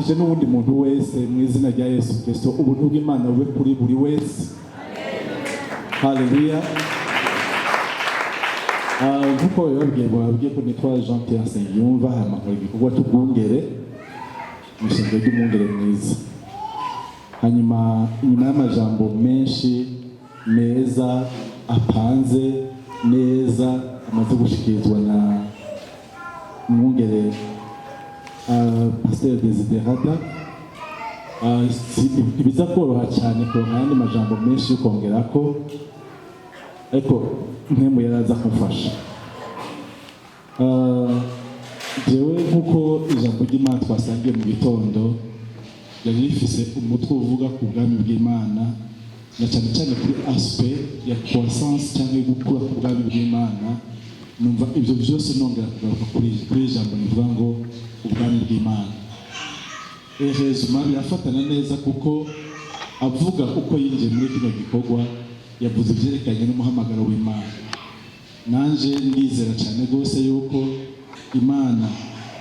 ndaramukije n'ubundi muntu wese mu izina rya Yesu Kristo ubuntu bw'Imana bube kuri buri wese. Haleluya. Nkuko babwiye ko nitwa Jean Pierre Sengiyumva hamakora igikorwa cy'ubwungere mu isengero ry'umwungere mwiza. Hanyuma inyuma y'amajambo menshi meza apanze neza amaze gushikirizwa na umwungere Pasteur Desiderata, ibiza koroha cyane ko n'andi majambo menshi yo kongera ko, ariko mpemu yaraza kumfasha. Jewe nkuko ijambo ry'Imana twasangiye mu gitondo yari rifise umutwe uvuga ku bwami bw'Imana, na cyane cyane kuri aspect ya croissance cyangwa gukura ku bwami bw'Imana. Numva ibyo byose nongera kugaruka kuri ijambo rivuga ngo ubwami bw'Imana. Hejuru birafatana neza kuko avuga uko yinjiye muri kino gikorwa yavuze ibyerekanye n'umuhamagaro w'Imana. Nanje ndizera cyane rwose yuko Imana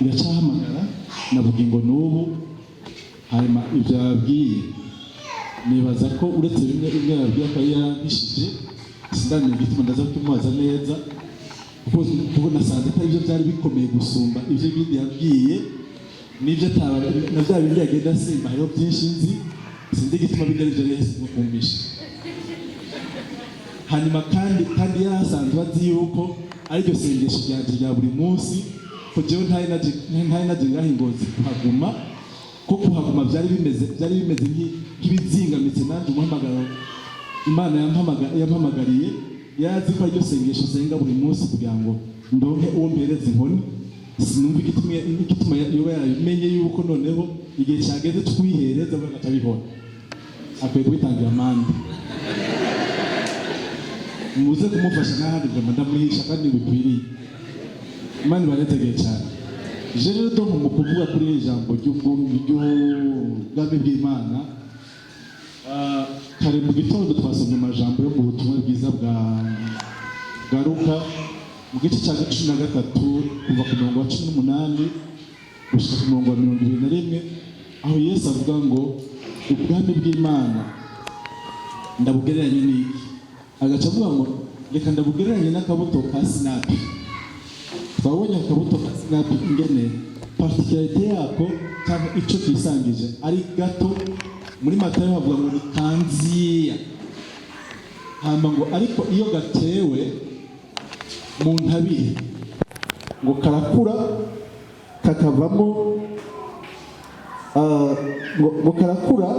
iracyahamagara na bugingo n'ubu. Hanyuma ibyo yabwiye nibaza ko uretse bimwe yabwiye ko yabishije sindamenya igituma ndaza kumubaza neza, kuko nasanze ko ibyo byari bikomeye gusumba ibyo bindi yabwiye n'ibyo na bya bindi yagenda asimba. Hariho byinshi nzi sinzi igituma bijya ibyo yahise mukumvisha. Hanyuma kandi yarasanzwe azi yuko ariryo sengesho ryanje rya buri munsi, ko jewe ntari naje ngaho Ingozi kuhaguma, ko kuhaguma byari bimeze nk'ibizingamitse. Nanjye umuhamagaro Imana yampamagariye yazi ko ariryo sengesho senga buri munsi kugira ngo ndonke uwo mpereza inkoni. Sinumva igituma yoba yarabimenye yuko noneho igihe cyageze twihereza bagatabibona, akwiye kubitangira amande. Muze kumufasha n'ahandi ngo ndamuhisha kandi bikwiriye. Imana ibanetegeye cyane. Je rero donc mu kuvuga kuri ijambo ry'ubwami bw'Imana, kare mu gitondo twasomye amajambo yo mu butumwa bwiza bwa Luka mu gice cya 13 kuva ku murongo wa 18 gushika ku murongo wa 21, aho Yesu avuga ngo ubwami bw'Imana ndabugereranye n'iki. Agaca avuga ngo reka ndabugereranye n'akabuto ka sinapi. Twabonye akabuto ka sinapi ingene particularité yako cyangwa icyo kisangije ari gato. Muri Matayo bavuga ngo ni kanziya. Hamba ngo ariko iyo gatewe mu ntabire ngo karakura kakavamo ngo karakura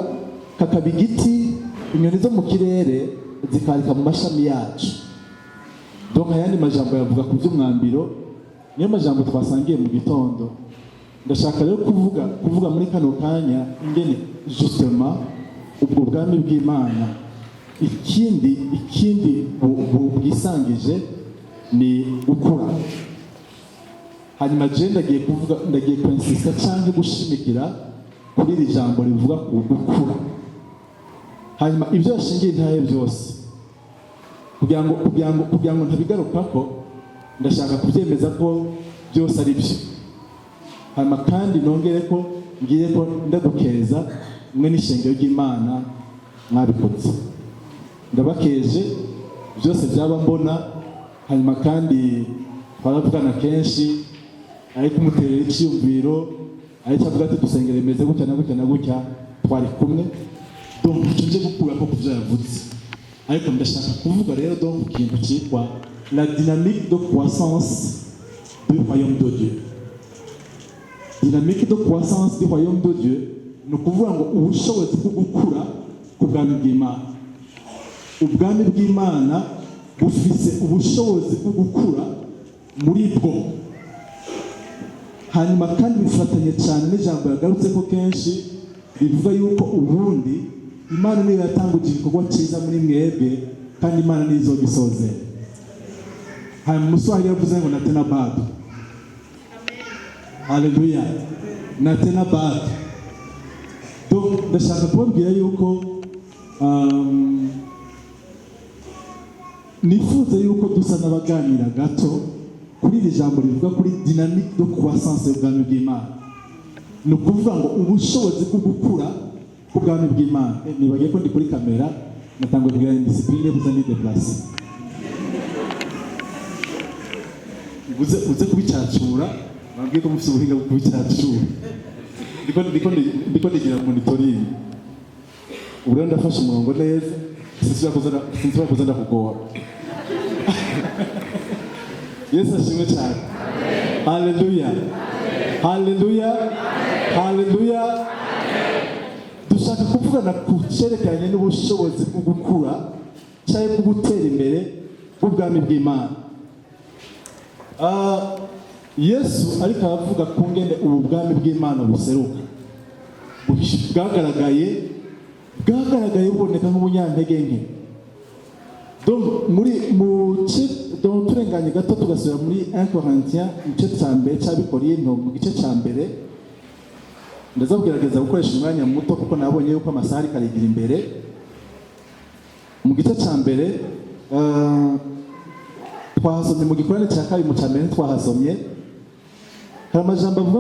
kakaba igiti, inyoni zo mu kirere zikarika mu mashami yacu. Donc ayandi majambo yavuga ku by'umwambiro, niyo majambo twasangiye mu gitondo. Ndashaka rero kuvuga muri kano kanya ingene justement ubwo bwami bw'Imana ikindi bwisangije ni gukura. Hanyuma je ndagiye kwensista cyangwa gushimikira kuri iri jambo rivuga ku gukura. Hanyuma ibyo yashingiye ntaye byose kugira ngo ntabigarukako, ndashaka kubyemeza ko byose ari byo. Hanyuma kandi nongere ko ngiye ko ndagukeza mwe n'ishengero ry'Imana mwabikoze. Ndabakeje byose byaba mbona. Hanyuma kandi twaravugana kenshi, ariko umuterera icyumviro, ariko avuga ati dusengere meze gutya na gutya na gutya, twari kumwe. Donc tuje gukura ko kuvyo yavutse. Ariko ndashaka kuvuga rero donc ikintu cyitwa la dynamique de croissance du royaume de Dieu. Dynamique de croissance du royaume de Dieu ni ukuvuga ngo ubushobozi bwo gukura ku bwami bw'Imana. Ubwami bw'Imana bufise ubushobozi bwo gukura muri bwo. Hanyuma kandi bifatanye cyane n'ijambo yagarutse ko kenshi bivuga yuko ubundi Imana niyo yatanguje igikorwa cyiza muri mwebwe, kandi Imana niyo izogisozera. Hanyuma Muswahili yavuze ngo natena bado. Haleluya. Natena bado. Donc ndashaka kubabwira yuko nifuza yuko dusa n'abaganira gato kuri iri jambo rivuga kuri dynamique de croissance y'ubwami bw'Imana. no kuvuga ngo ubushobozi bwo gukura ubwami bw'Imana. Nibagiye ko ndi kuri kamera natangwe kugira indiscipline kuza ndi deplace. Uze kubicacura nabwiye ko mufite ubuhinga bwo kubicacura. Ndiko ndigira monitoring. Ubundi ndafashe umurongo neza sinshobora kuza ndakugora. Yesu ashimwe cyane. Haleluya. Haleluya. Haleluya. Dushaka kuvugana ku cyerekeranye n'ubushobozi bwo gukura cyangwa bwo gutera imbere bw'ubwami bw'Imana. Yesu ariko aravuga ku ngene ubu bwami bw'Imana buseruka. Bwagaragaye buboneka nk'umunyantege nke. Donc turenganye gato tugasubira muri 1 Corinthiens igice cya mbere cy'Abikorinto mu gice cya mbere. Ndaza kugerageza gukoresha umwanya muto kuko nabonye yuko amasaha ari karigira imbere. Mu gice cya mbere twahasomye mu gikorane cya kabiri mu cya mbere twahasomye hari amajambo avuga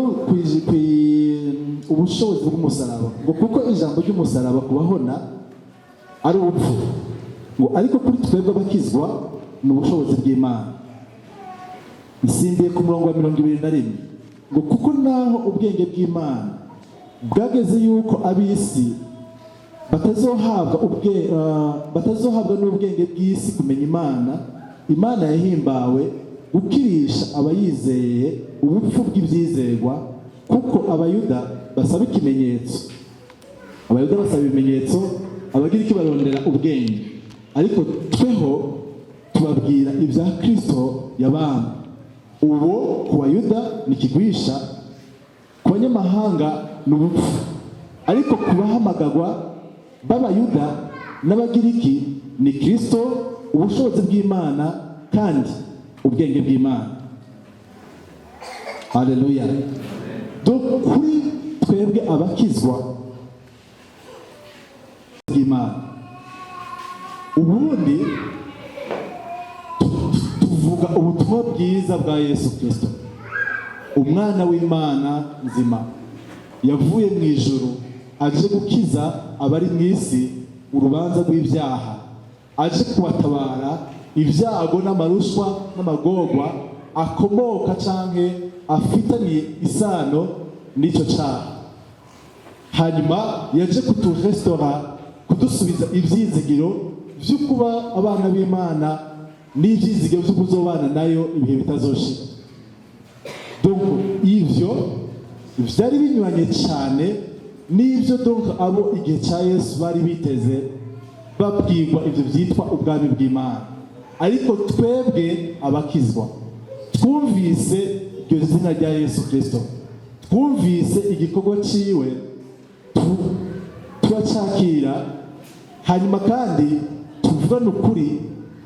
ubushobozi bw'umusaraba ngo kuko ijambo ry'umusaraba kubahona ari ubupfu ngo ariko kuri twebwe abakizwa ni ubushobozi bw'Imana. Nsimbiye ku murongo wa 21 ngo kuko naho ubwenge bw'Imana bwageze yuko ab'isi batazohabwa n'ubwenge bw'isi kumenya Imana yahimbawe gukirisha abayizeye ubupfu bw'ibyizerwa kuko abayuda basaba ikimenyetso. Abayuda basaba ibimenyetso, abagira iki barondera ubwenge. Ariko tweho tubabwira ibya Kristo yabambwe. Uwo ku bayuda ni ikigwisha, ku banyamahanga ni ubupfu. Ariko ku bahamagarwa b'abayuda n'abagiriki ni Kristo, ubushobozi bw'Imana kandi ubwenge bw'Imana. Haleluya. Donc kuri twebwe abakizwa bw'Imana ubundi tuvuga ubutumwa bwiza bwa Yesu Kristo, umwana w'Imana nzima yavuye mu ijuru aje gukiza abari mu isi urubanza rw'ibyaha, aje kubatabara ibyago n'amarushwa n'amagorwa akomoka canke afitaniye isano n'icyo cyaha. Hanyuma yaje kuturestora, kudusubiza ibyizigiro byo kuba abana b'Imana n'ibyizigiro byo kuzobana nayo ibihe bitazoshira. Donc ivyo byari binyuranye cyane n'ibyo donc abo igihe cya Yesu bari biteze babwirwa ibyo byitwa ubwami bw'Imana. Ariko twebwe abakizwa twumvise iryo zina rya Yesu Kristo, twumvise igikorwa ciwe, turacyakira, hanyuma kandi tuvugana ukuri,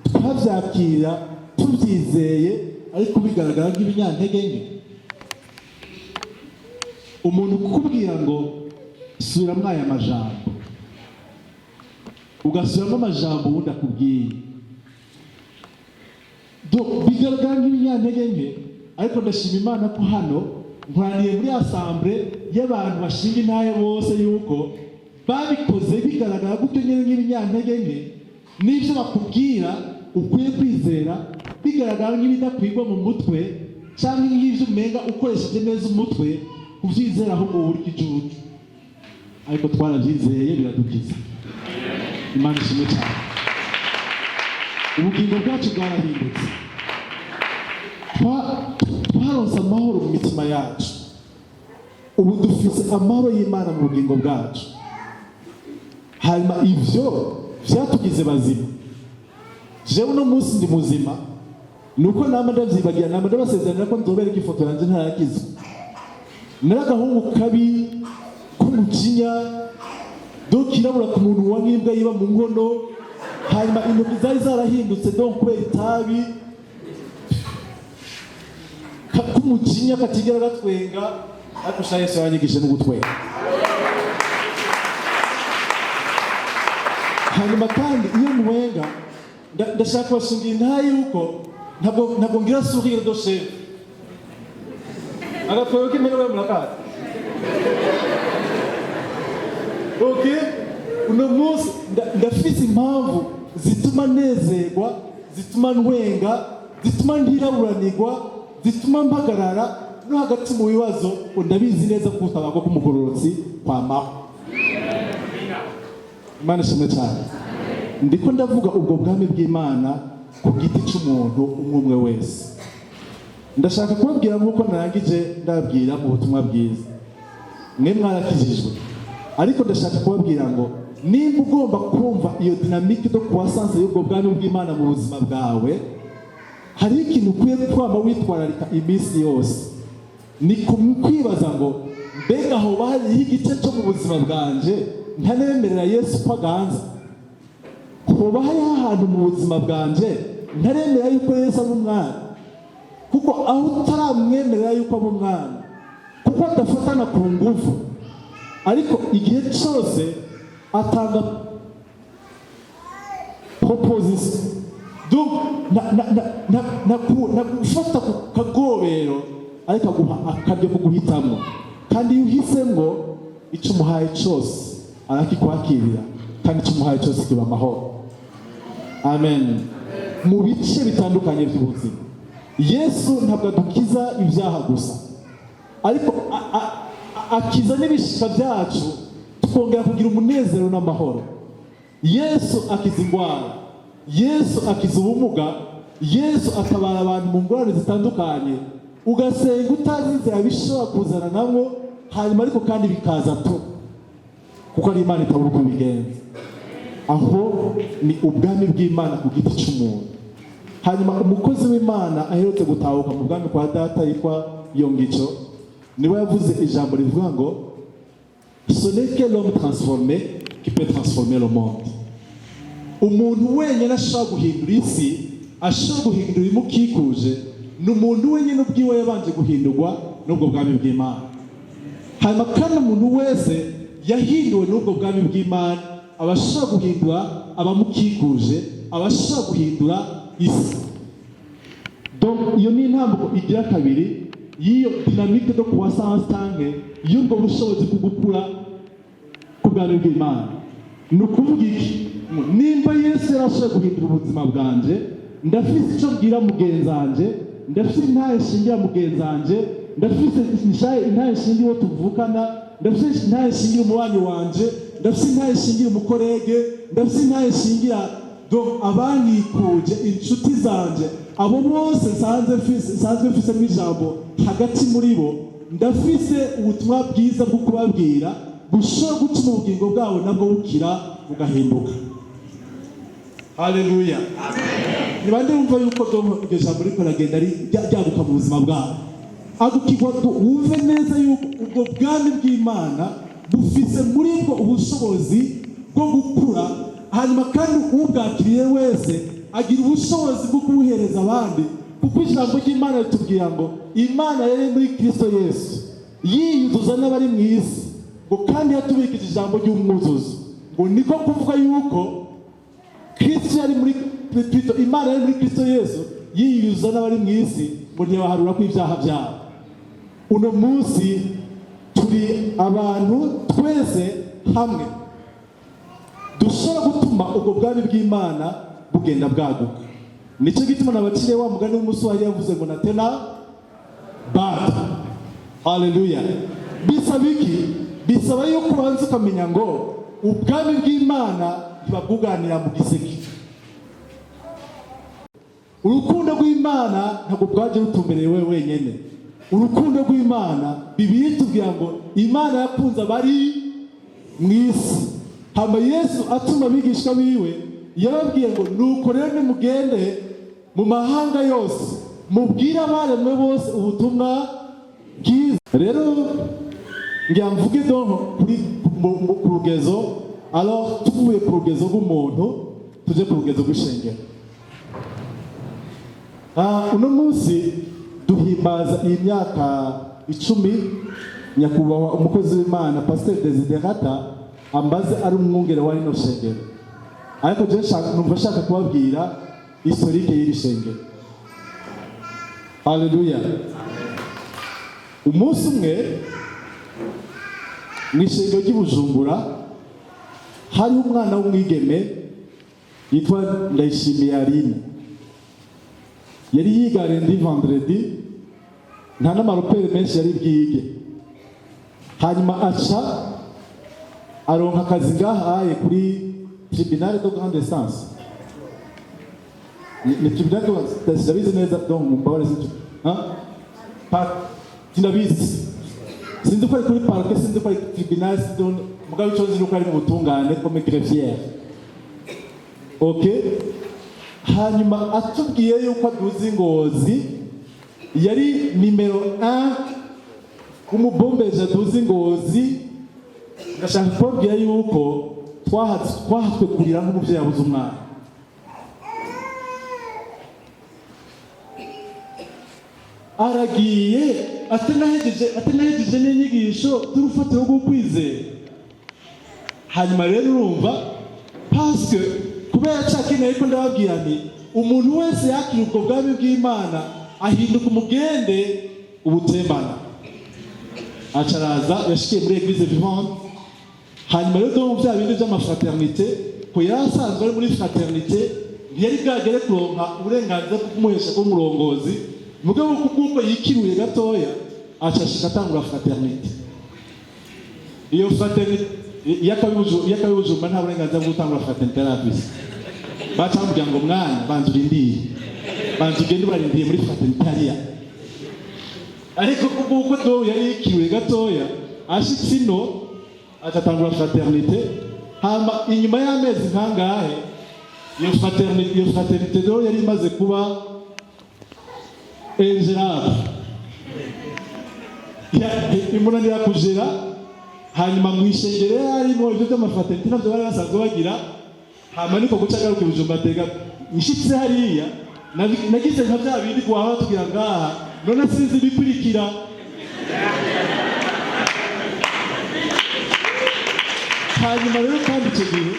twabyakira tubyizeye, ariko bigaragara nk'ibinyantege nke. Umuntu kukubwira ngo subiramo aya majambo, ugasubiramo amajambo ubundi akubwiye, bigaragara nk'ibinyantege nke. Ariko ndashima Imana ko hano nkoraniye muri assemble y'abantu bashinga intahe bose yuko babikoze bigaragara gutyo nyine nk'ibinyantege nke, n'ibyo bakubwira ukwiye kwizera bigaragara nk'ibidakwirwa mu mutwe cyangwa nk'ibyo umenga ukoresheje neza umutwe ubyizera ahubwo uri igicucu. Ariko twarabyizeye biradukiza. Imana ishimwe cyane. Ubugingo bwacu bwarahindutse, twaronse amahoro mu mitima yacu. Ubu dufise amahoro y'Imana mu bugingo bwacu. Hanyuma ivyo vyatugize bazima. Jewe uno munsi ndi muzima nuko nama ndavyibagira, nama ndabasezerana ko nzobereka ifoto yanje ntarakiza. Naragahungu kabi k'umujinya dokirabura ku muntu wangibwa yiba mu ngono, hanyuma intoki zari zarahindutse donc kubera itabi, k'umujinya katigera gatwenga. Ariko sha Yesu yanyigije no gutwenga. Hanyuma kandi iyo ntwenga ndashaka kubashingira intahe yuko ntabwo ngira sourire de chef. Agatwego k'imere we murakata Okay, uno munsi ndafise impamvu zituma nezerwa, zituma ntwenga, zituma ntiraburanirwa, zituma mpagarara no hagati mu bibazo. Ndabizi neza ko utabagwa kumugororotsi kwa maho. Imana ishimwe cyane. Ndiko ndavuga ubwo bwami bw'Imana ku giti cy'umuntu umwe wese. Ndashaka kubabwira nk'uko narangije ndabwira mu butumwa bwiza. Mwe mwarakijijwe, ariko ndashaka kubabwira ngo nimba ugomba kumva iyo dinamike do croissance y'ubwo bwami bw'Imana mu buzima bwawe, hari ikintu ukwiye kwama witwararika iminsi yose. Ni kwibaza ngo mbega aho bahari igice cyo mu buzima bwanje ntanemerera Yesu ko aganza. Hoba hari ahantu mu buzima bwanje ntaremera yuko Yesu ari umwana, kuko aho utaramwemerera yuko ari umwana, kuko adafatana ku ngufu, ariko igihe cyose atanga proposition. Donc na gufata ku kagobero, ariko aguha akabyo kuguhitamo, kandi iyo uhisemo icyo umuhaye cyose arakikwakirira, kandi icyo umuhaye cyose kiba amahoro. Amen. Mu bice bitandukanye by'ubuzima, Yesu ntabwo adukiza ibyaha gusa, ariko akiza n'ibishika byacu, tukongera kugira umunezero n'amahoro. Yesu akiza indwara, Yesu akiza ubumuga, Yesu atabara abantu mu ngorane zitandukanye. Ugasenga utazi inzira bishobora kuzana nabo, hanyuma ariko kandi bikaza to, kuko ari Imana itabura uko bigenza. Aho ni ubwami bw'Imana ku giti cy'umuntu. Hanyuma umukozi w'Imana aherutse gutahuka mu bwami kwa data yitwa Yongico, niwe yavuze ijambo rivuga ngo ce n'est que l'homme transformé qui peut transformer le monde. Umuntu wenyine ashobora guhindura isi, ashobora guhindura imukikuje, ni umuntu wenyine ubwiwe yabanje guhindurwa n'ubwo bwami bw'Imana. Hanyuma kandi umuntu wese yahinduwe n'ubwo bwami bw'Imana abashobora guhindura abamukikuje, abashobora guhindura isi. Donc iyo ni intambwe igira kabiri y'iyo dinamike do croissance tanke y'ubwo bushobozi bwo gukura ku bwami bw'Imana. Ni ukuvuga iki? Nimba Yesu yarashoboye guhindura ubuzima bwanje, ndafise icyo mbwira mugenzi wanje, ndafise intahe shingira mugenzi wanje, ndafise intahe shingira uwo tuvukana, ndafise intahe shingira umubanyi wanje, ndafise intahe shingira umukorege, ndafise intahe shingira abankikuje, inshuti zanje, abo bose nsanzwe mfise n'ijambo hagati muri bo. Ndafise ubutumwa bwiza bwo kubabwira bushobora gutuma ubugingo bwabo nabwo bukira bugahinduka. Haleluya. Amen. Nibande wumva yuko iryo jambo riko ragenda ryaguka mu buzima bwabo, agukigwa wumve neza yuko ubwo bwami bw'Imana bufise muri bwo ubushobozi bwo gukura, hanyuma kandi ubwakiriye wese agira ubushobozi bwo kubuhereza abandi, kuko ijambo ry'Imana ritubwira ngo Imana yari muri Kristo Yesu yiyuzuza n'abari mu isi, ngo kandi yatubikije ijambo ry'umwuzuzo. Ngo niko kuvuga yuko Kristo yari muri Kristo, Imana yari muri Kristo Yesu yiyuzuza n'abari mu isi, ngo ntibaharura ko ibyaha byabo. Uno munsi turi abantu twese hamwe dushobora gutuma ubwo bwami bw'Imana bugenda bwaguka. Nicyo gituma nabakire wa mugani w'umuswahili yavuze ngo natena bata. Haleluya. Bisaba iki? Bisaba yuko ubanza ukamenya ngo ubwami bw'Imana ntibabwuganira mu giseke. Urukundo rw'Imana ntabwo bwaje rutumbereye wewe wenyene. Urukundo rw'Imana Bibiliya itubwira ngo Imana yakunze abari mu isi. Hama Yesu atuma abigishwa biwe yababwiye ngo nuko rero nimugende mu mahanga yose mubwire abaremwe bose ubutumwa bwiza. Rero ngira mvuge ku rugezo, alors tuvuye ku rugezo rw'umuntu tuje ku rugezo rw'ishengero. Uno munsi duhimbaza iyi myaka 10 nyakubahwa umukozi w'Imana Pastor Desiderata ambaze ari umwungere wa rino shengero, ariko je numva shaka kubabwira historique y'iri shengero. Haleluya. Umunsi umwe mu ishengero ry'Ibujumbura hari umwana w'umwigeme yitwa Ndayishimiye Aline, yari yiga rendi vendredi, nta n'amaropere menshi yari bwige. Hanyuma aca aronka akazi ngahaye kuri tribunal de grande instance. Ni tribunal de grande instance neza, donc mubabare sinzi sinabizi, sinzi ko ari kuri parquet, sinzi ko ari tribunal, mugabo icyo nzi nuko ari mu butungane comme greffier. Okay, hanyuma atubwiye yuko aduze Ngozi, yari nimero 1 kumubombeje aduze Ngozi. Ndashaka kubabwira yuko twahatswe kurira nk'umuvyeyi yabuze umwana. Aragiye atanahejeje n'inyigisho z'urufatiro rwo kwizera. Hanyuma rero urumva, parce que kubera cyakeneye ko ndababwira nti umuntu wese yakira ubwo bwami bw'Imana ahinduka umugende ubutembana. Acaraza yashikiye muri Eglise Vivante. Hanyuma rero mu bya bindi by'amafraternité, ko yasanzwe ari muri fraternité, ntiyari bwagere kuronka uburenganzira bwo kumuhesha ko umurongozi, mugabo kuko yikiruye gatoya acashika atangura fraternité. Iyo fraternité yakabujuma nta burenganzira bwo gutangura fraternité afise. Bacambya ngo mwana banzu rindire, banzu gende barindiye muri fraternité hariya. Ariko kuko do yari yikiruye gatoya ashitse ino atatangura fraternité. Hama inyuma y'amezi nkangahe iyo fraternité do yari imaze kuba ingérable, imunanira kujera. Hanyuma mwishengere harimo ibyo by'amafraternité nabyo bari basanzwe bagira. Hama niko gucagaruka ibijumba tega nishitse hariya nagize nka bya bindi kwa tugira ngaha, none sinzi bikurikira. Hanyuma rero kandi icyo gihe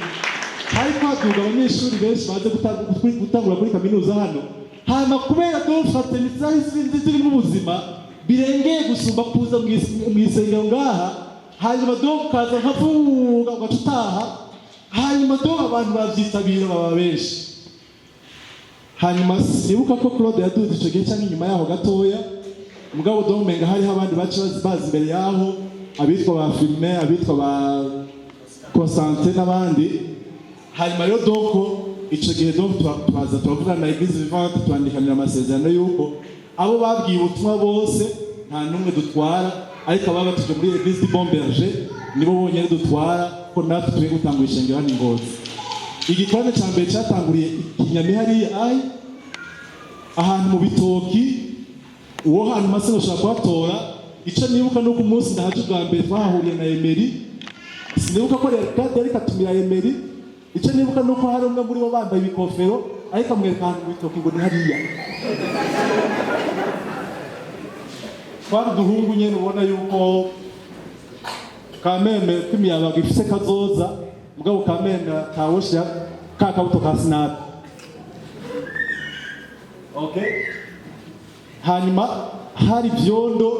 hari kwaduga abanyeshuri benshi baje gutangura kuri kaminuza hano. Hanyuma kubera ko fraternité ziri mu buzima birengeye gusumba kuza mu isengero ngaha. Hanyuma do kaza nkavuga ugataha. Hanyuma do abantu babyitabira baba benshi. Hanyuma sibuka ko Claude yaduze icyo gihe cyangwa inyuma yaho gatoya, mugabo do menga hari abandi bazi imbere yaho, abitwa ba filme, abitwa ba Constante n'abandi. Hanyuma rero doko icyo gihe do twaza turavugana na Eglise Vivante, twandikanira amasezerano yuko abo babwiye ubutumwa bose nta numwe dutwara, ariko ababa tuje muri Eglise du Bon Berger nibo bonyine dutwara, ko natwe tugiye gutangura ishengero hano Ngozi. Igikorane cya mbere cyatanguriye Kinyami hariya ahantu mu bitoki. Uwo hantu maze ushaka kuhatora. Icyo nibuka nuko umunsi ndahaje bwa mbere twahahuriye na Emery, sinibuka ko yari katumira Emery. Icyo nibuka nuko hari umwe muri bo bambaye ibikofero, ariko amwereka ahantu mu bitoki ngo ni hariya. Twari duhungu nyene ubona yuko kameme kw'imiyabaga ifise kazoza, mugabo kameme kawosha kakabuto ka snap. Okay, hanyuma hari vyondo.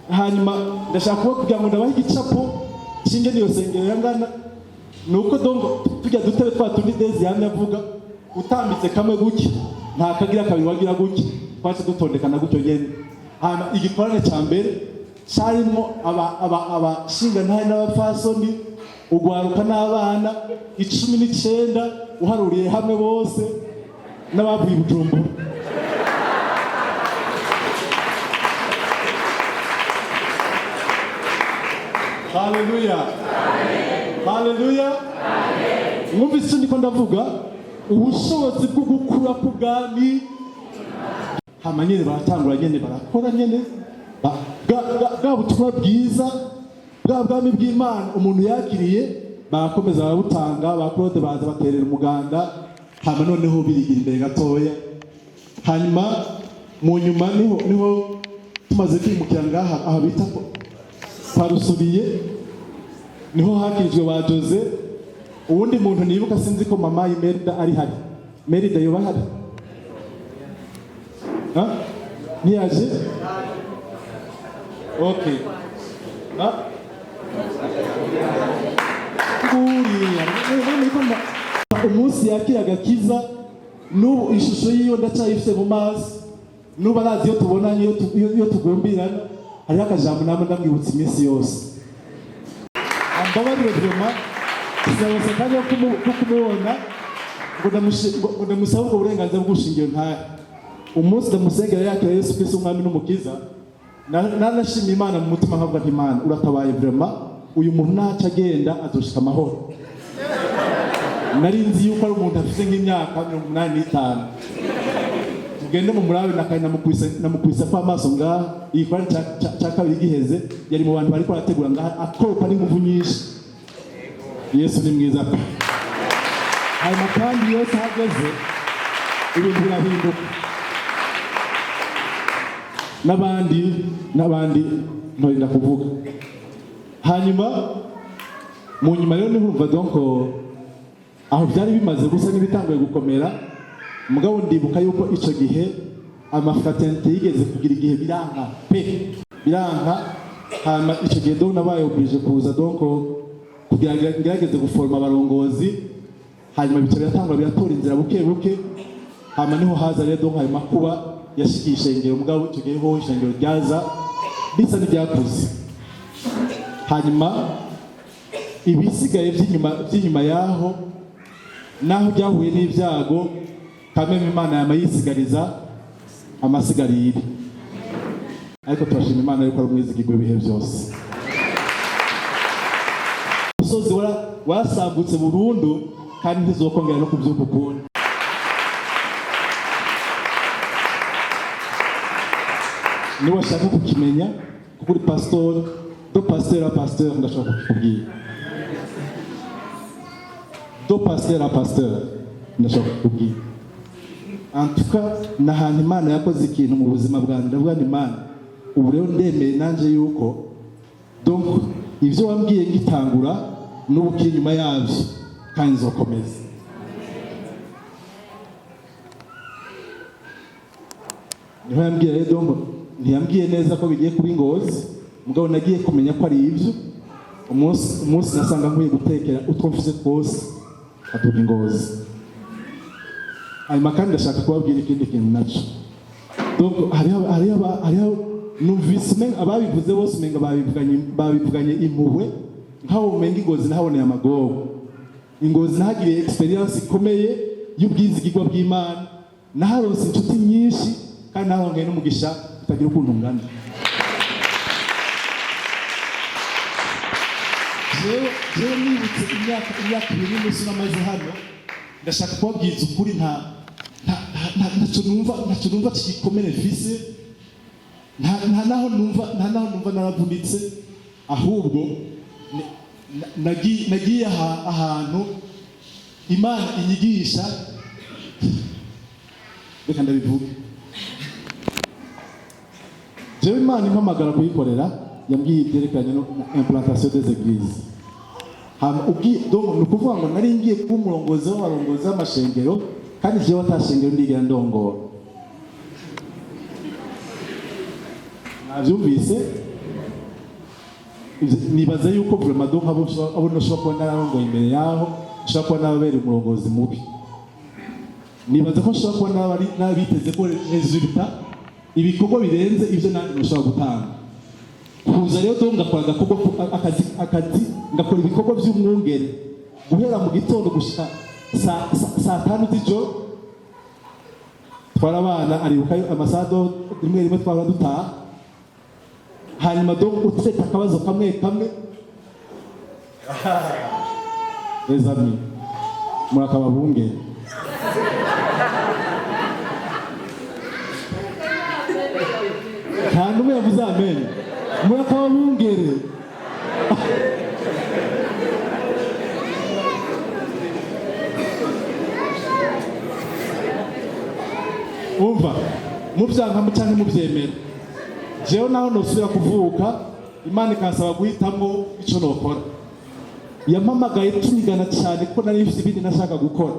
Hanyuma ndashaka kugira ngo ndabahe igicapo kinge niyo sengero yangana, nuko dongo tujya dutebe twatundi Dezi yamye avuga, utambitse kamwe guki nta kagira kabiri wagira guki, twase dutondekana gutyo nyene. Hanyuma igikorane cya mbere cyarimo abashinga ntahe n'abapfasoni, ugwaruka n'abana 19 uharuriye hamwe bose n'abavuye Bujumbura. Haleluya, haleluya. Mwumvise ndiko ndavuga ubushobozi bwo gukura ku bwami. Hama nyene baratangura nyene barakora nyene bwa butumwa bwiza bwa bwami bw'Imana umuntu yakiriye, barakomeza barabutanga. Ba Claude baza baterera umuganda. Hama noneho birigira imbere gatoya. Hanyuma mu nyuma niho tumaze kwimukira ngaha aha bita Parusubiye, niho hakirijwe ba Jose. Uwundi muntu nibuka sinzi ko mama Imelda ari hari. Melda yoba hari? Niyaje? Okay. kuriya umunsi yakiraga kiza n'ubu ishusho yiyo ndacyayifite mu maso n'ubu arazi iyo tubonanye iyo tugumbirana hariho akajambo namwe ndamwibutsa iminsi yose ambabarire vraiment sinabose kandi ko kumubona ngo ndamusaba ubwo burenganzira bw'ushingiro ntahe umunsi ndamusengera yakira Yesu Kristo umwami n'umukiza nanashimye Imana mu mutima nkavuga nti Imana uratabaye vraiment uyu muntu naca agenda azoshika amahoro nari nzi yuko ari umuntu afite nk'imyaka 85 tugende mu murabe namukubise kwa maso ngaha igikorwa cya kabiri giheze yari mu bantu bariko barategura ngaha akoropa n'inguvu nyinshi Yesu ni mwiza pe hanyuma kandi Yesu ahageze ibintu birahinduka n'abandi ntorinda kuvuga hanyuma mu nyuma rero nihumva donc aho byari bimaze gusa n'ibitanguye gukomera mugabo ndibuka yuko ico gihe amafraternité yigeze kugira igihe biranka hanyuma ico gihe donc nabaye oblige kuza donc kugira ngerageze guforma abarongozi hanyuma bica biratangura biratora inzira buke hanyuma niho haza rero donc hanyuma kuba yashikisha ingero mugabo ico gihe ho ishengero ryaza bisa n'ibyakuze hanyuma ibisigaye by'inyuma yaho naho byahuye n'ibyago kameme Imana yamayisigariza amasigarire ariko turashima Imana yuko ari umwizigirwa ibihe byose umusozi wasagutse burundu kandi ntizokongera no kubyuka ukundi niba washaka kukimenya kuko uri pasteur ndashaka kukubwira pasteur ndashaka kukubwira en tout cas n'ahantu Imana yakoze ikintu mu buzima bwanjye ndavuga ni Imana ubu rero ndemeye nanje yuko donc ivyo wambwiye ngitangura n'ubu kiri nyuma yavyo kandi nzokomeza niho yambwiye rero donc ntiyambwiye neza ko bigiye kuba ingozi mugabo nagiye kumenya ko ari ivyo umunsi nasanga nkwiye gutekera utwo mfise twose atuga ingozi hanyuma kandi ndashaka kubabwira ikindi kintu naco donc hariho numvise ababivuze bose umenga babivuganye impuhwe nkaho umenga ingozi nahaboneye amagogo ingozi nahagiriye experience ikomeye y'ubwizigirwa bw'Imana naharonse inshuti nyinshi kandi nahongeye n'umugisha utagira ukuntu ungana jewe nibutse imyaka 2 n'umunsi namaze hano ndashaka kubabwiza ukuri ntacyo numva kikomere mfise nta naho numva naravunitse ahubwo nagiye ahantu Imana inyigisha reka ndabivuga jewe Imana impamagara kuyikorera yambwiye ibyerekeranye no implantation des églises donc nukuvuga ngo nari ngiye kuba umurongozi w'abarongozi b'amashengero kandi jewe atashengero ndigera ndongora navyumvise nibaza yuko vraiment donc abo nashobora kuba nararongoye imbere yaho nshobora kuba nababera umurongozi mubi nibaza ko nshobora kuba nabiteze ko resultat ibikorwa birenze ibyo nandi nashobora gutanga kuza rero donc ngakora akazi ngakora ibikorwa by'umwungere guhera mu gitondo gushika saa 5 z'ijoro twara abana aribuka amasado rimwe twara dutaha hanyuma donc uteta akabazo kamwe les amis murakababungere kandi umwe yavuze amen murakababungere umva mubyanka cyangwa mubyemera jewe naho nosubira kuvuka Imana ikansaba guhitamo icyo nokora yampamagaye tunigana cyane ko nari mfite ibindi nashaka gukora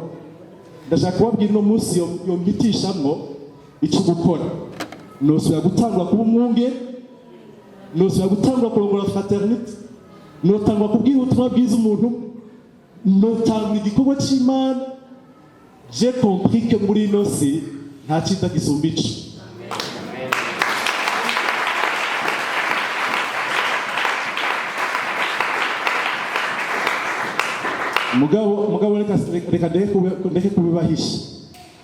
ndashaka kubabwira no munsi yo mbitishamwo icyo gukora nosubira gutangura kuba umwunge nosubira gutangura kurongora fraternité notangura kubwira ubutumwa bwiza umuntu notanga igikorwa cy'Imana. J'ai compris que muri ino si nta cyiza gisumba ico. Mugabo reka ndeke kubibahisha.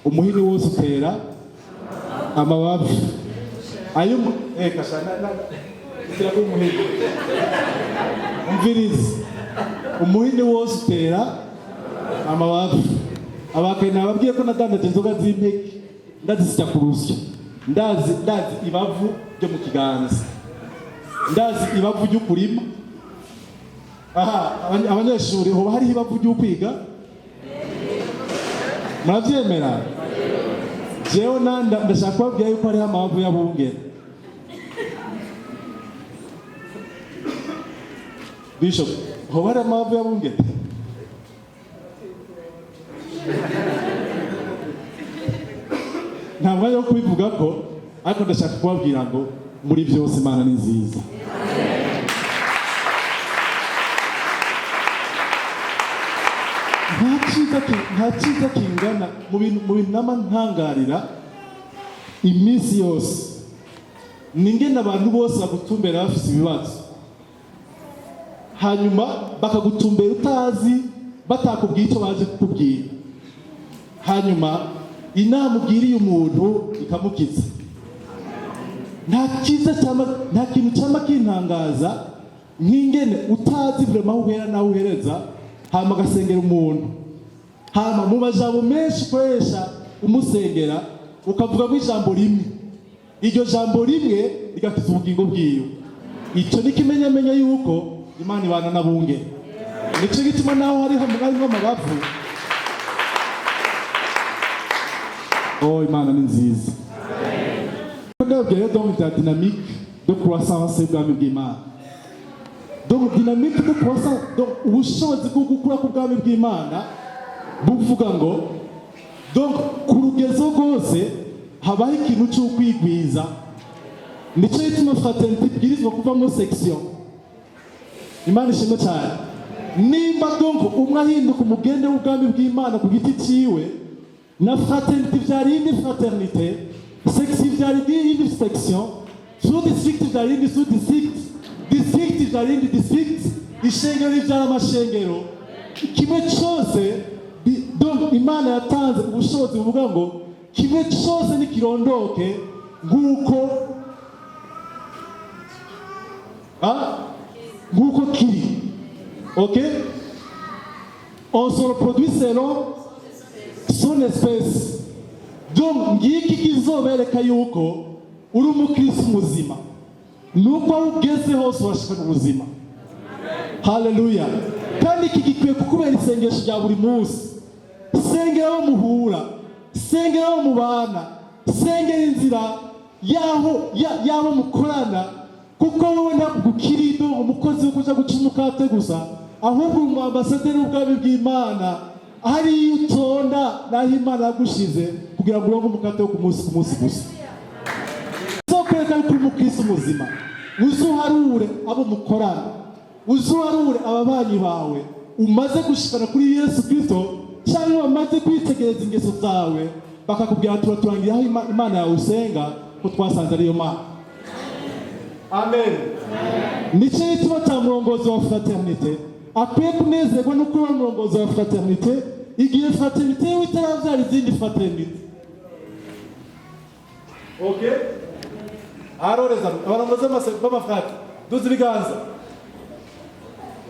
Umuhini wose utera amababi. Ayo kashana itira ku muhini. Umvirize. Umuhini wose utera amababi. Abakene nababwiye ko nadandaje inzoga z'impeke ndazisya kurusya. Ndazi ibavu ryo mu kiganza. Ndazi ibavu ryo kurima. Aha, abanyeshuri hoba hari ibavu ryo kwiga? Muravyemera? Jewe ndashaka kubabwira yuko hari amabavu y'abungere. Bishop, hoba hari amabavu y'abungere? Nta mwanya wo kubivuga ko, ariko ndashaka kubabwira ngo muri byose Imana ni nziza. Nta cyiza kingana mu bintu n'amantangarira iminsi yose. Ningene abantu bose bagutumbera bafite ibibazo, hanyuma bakagutumbera utazi, batakubwiye icyo baje kukubwira, hanyuma inama ubwiriye umuntu ikamukiza. Nta kintu cyama kintangaza nk'ingene utazi vrema aho uhera naho uhereza, hama agasengera umuntu, hama mu majambo menshi ukoresha umusengera ukavugamo ijambo rimwe, iryo jambo rimwe rigakiza ubugingo bwiwe. Icyo ni kimenyamenya yuko Imana ibana n'abungere. Nicyo gituma naho hariho amabavu. Oh, Imana ni nziza. Ndabwira donc la dynamique de croissance y'ubwami bw'Imana. Donc dynamique de croissance, donc ubushobozi bwo gukura ku bwami bw'Imana buvuga ngo donc ku rugezo rwose habaho ikintu cyo kwigwiza. Nicyo gituma fraternité ibwirizwa kuvamo section. Imana ishimwe cyane. Nimba donc umwe ahinduka umugende w'ubwami bw'Imana ku giti ciwe, na fraternité byari indi fraternité, section byari indi section, sous-district byari indi sous-district, district byari indi district, ishengero byari amashengero. Kimwe cyose donc Imana yatanze ubushobozi buvuga ngo kimwe cyose nikirondoke nguko kiri. OK? On se reproduit selon son espèce. Donc ngiki kizobereka yuko uri umukristo muzima, nuko ugeze hose washaka ubuzima. Haleluya. Kandi iki gikwiye kukubera isengesho rya buri munsi. Sengera aho muhura, sengera aho mubana, sengera inzira yaho mukorana, kuko wowe ntabwo umukozi wo kuja guca umukate gusa, ahubwo umwambasaderi w'ubwami bw'Imana. Hari utonda naho Imana yagushize kugira ngo uronke umukate wo ku munsi gusa. Uzokwereka yuko uri umukristo muzima, uzuharure abo mukorana, uzuharure ababanyi bawe, umaze gushikana kuri Yesu Kristo, cyangwa bamaze kwitegereza ingeso zawe, bakakubwira turangira aho Imana yawe usenga ko twasanze ariyo Mana. Amen. Nicyo gituma cya murongozi wa fraternité akwiye kunezerwa no kuba murongozi wa fraternité igihe fraternité yewe itarabyara izindi fraternité. OK? Aroreza abarongozi b'amafrate duze ibiganza.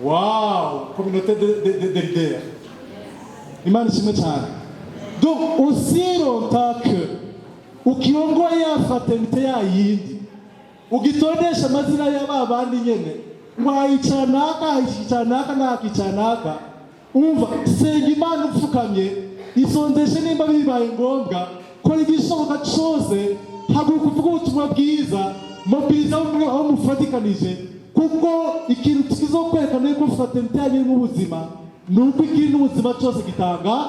Wow, communauté de leaders. Imana ishimwe cyane. Donc aussi longtemps que ukiongoye ya fraternité ya yindi, ugitondesha amazina y'ababandi nyene, mwayicanaka nakicanaka, umva senga Imana upfukamye, isondeshe nimba bibaye ngombwa, kora igishoboka cyose, haguruka uvuga ubutumwa bwiza, mobiliza aho mufatikanije, kuko ikintu kizokwerekana yuko fraternité yanyu mu buzima, nuko ikintu ubuzima cyose gitanga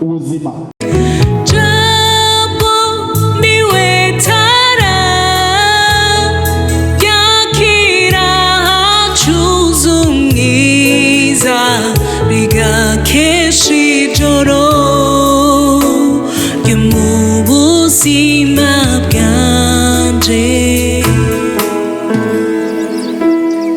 ubuzima.